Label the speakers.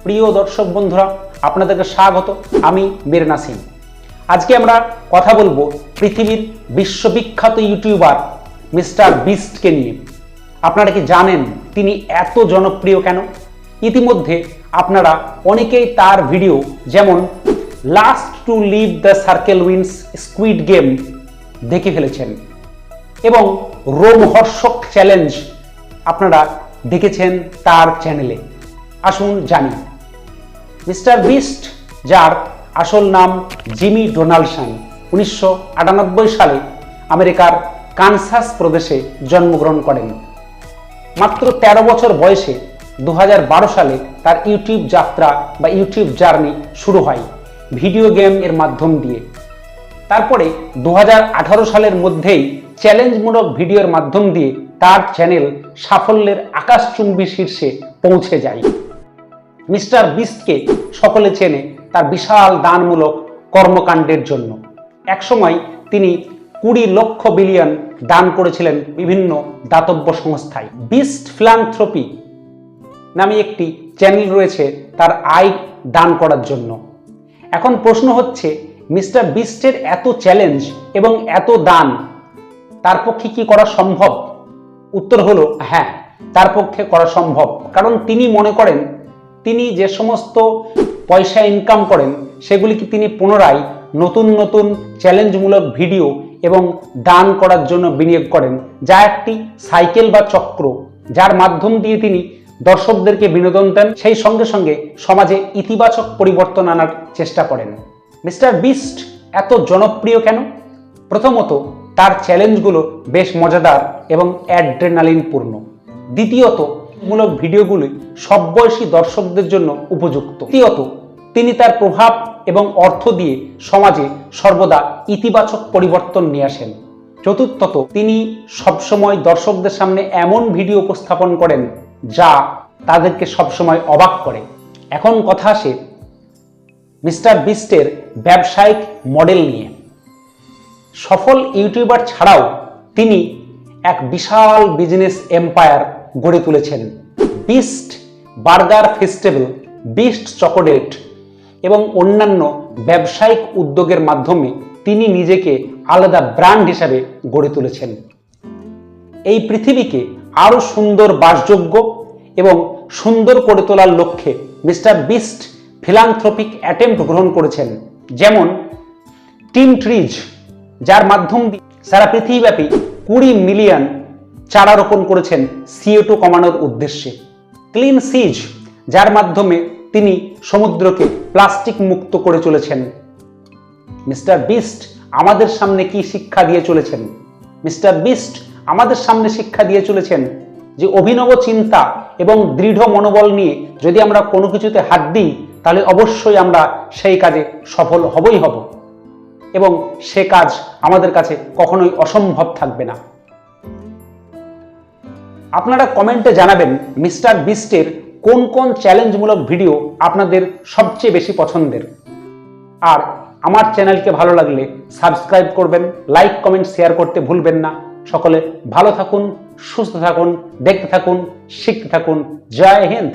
Speaker 1: প্রিয় দর্শক বন্ধুরা, আপনাদেরকে স্বাগত। আমি মীর নাসিম। আজকে আমরা কথা বলবো পৃথিবীর বিশ্ববিখ্যাত ইউটিউবার মিস্টার বিস্টকে নিয়ে। আপনারা কি জানেন তিনি এত জনপ্রিয় কেন? ইতিমধ্যে আপনারা অনেকেই তার ভিডিও যেমন last to leave the circle wins Squid Game দেখে ফেলেছেন এবং রোমহর্ষক চ্যালেঞ্জ আপনারা দেখেছেন তার চ্যানেলে। আসুন জানি মিস্টার বিস্ট, যার আসল নাম জিমি ডোনাল্ডসন, 1998 সালে আমেরিকার কানসাস প্রদেশে জন্মগ্রহণ করেন। মাত্র 13 বছর বয়সে 2012 সালে তার ইউটিউব যাত্রা বা ইউটিউব জার্নি শুরু হয় ভিডিও গেম এর মাধ্যম দিয়ে। তারপরে 2018 সালের মধ্যেই চ্যালেঞ্জমূলক ভিডিওর মাধ্যম দিয়ে তার চ্যানেল সাফল্যের আকাশচুম্বী শীর্ষে পৌঁছে যায়। মিস্টার বিস্টকে সকলে চেনে তার বিশাল দানমূলক কর্মকাণ্ডের জন্য। একসময় তিনি 20 লক্ষ বিলিয়ন দান করেছিলেন বিভিন্ন দাতব্য সংস্থায়। বিস্ট ফিলান্থ্রপি নামে একটি চ্যানেল রয়েছে তার আয় দান করার জন্য। এখন প্রশ্ন হচ্ছে, মিস্টার বিস্টের এত চ্যালেঞ্জ এবং এত দান তার পক্ষে কি করা সম্ভব? উত্তর হলো হ্যাঁ, তার পক্ষে করা সম্ভব। কারণ তিনি মনে করেন তিনি যে সমস্ত পয়সা ইনকাম করেন সেগুলিকে তিনি পুনরায় নতুন নতুন চ্যালেঞ্জমূলক ভিডিও এবং দান করার জন্য বিনিয়োগ করেন, যা একটি সাইকেল বা চক্র, যার মাধ্যম দিয়ে তিনি দর্শকদেরকে বিনোদন দেন, সেই সঙ্গে সঙ্গে সমাজে ইতিবাচক পরিবর্তন আনার চেষ্টা করেন। মিস্টার বিস্ট এত জনপ্রিয় কেন? প্রথমত, তার চ্যালেঞ্জগুলো বেশ মজাদার এবং অ্যাড্রেনালিন পূর্ণ। দ্বিতীয়ত, মূলক ভিডিওগুলি সব বয়সী দর্শকদের জন্য উপযুক্ত। তৃতীয়ত, তিনি তার প্রভাব এবং অর্থ দিয়ে সমাজে সর্বদা ইতিবাচক পরিবর্তন নিয়ে আসেন। চতুর্থত, তিনি সবসময় দর্শকদের সামনে এমন ভিডিও উপস্থাপন করেন যা তাদেরকে সবসময় অবাক করে। এখন কথা আসে মিস্টার বিস্টের ব্যবসায়িক মডেল নিয়ে। সফল ইউটিউবার ছাড়াও তিনি এক বিশাল বিজনেস এম্পায়ার গড়ে তুলেছেন। Beast burger festival, beast chocolate এবং অন্যান্য ব্যবসায়িক উদ্যোগের মাধ্যমে তিনি নিজেকে আলাদা ব্র্যান্ড হিসাবে গড়ে তুলেছেন। এই পৃথিবীকে আরো সুন্দর বাসযোগ্য এবং সুন্দর করে তোলার লক্ষ্যে মিস্টার বিস্ট ফিলান্থ্রপিক অ্যাটেম্প্ট গ্রহণ করেছেন, যেমন টিম ট্রিজ, যার মাধ্যম দিয়ে সারা পৃথিবীব্যাপী 20 মিলিয়ন চারা রোপণ করেছেন CO2 কমানোর উদ্দেশ্যে। ক্লিন সিজ, যার মাধ্যমে তিনি সমুদ্রকে প্লাস্টিক মুক্ত করে চলেছেন। মিস্টার বিস্ট আমাদের সামনে কি শিক্ষা দিয়ে চলেছেন? মিস্টার বিস্ট আমাদের সামনে শিক্ষা দিয়ে চলেছেন যে অভিনব চিন্তা এবং দৃঢ় মনোবল নিয়ে যদি আমরা কোনো কিছুতে হাত দিই, তাহলে অবশ্যই আমরা সেই কাজে সফল হবই হব এবং সে কাজ আমাদের কাছে কখনোই অসম্ভব থাকবে না। আপনারা কমেন্টে জানাবেন মিস্টার বিস্টের কোন কোন চ্যালেঞ্জমূলক ভিডিও আপনাদের সবচেয়ে বেশি পছন্দের। আর আমার চ্যানেলকে ভালো লাগলে সাবস্ক্রাইব করবেন, লাইক কমেন্ট শেয়ার করতে ভুলবেন না। সকলে ভালো থাকুন, সুস্থ থাকুন, দেখতে থাকুন, শিখতে থাকুন। জয় হিন্দ।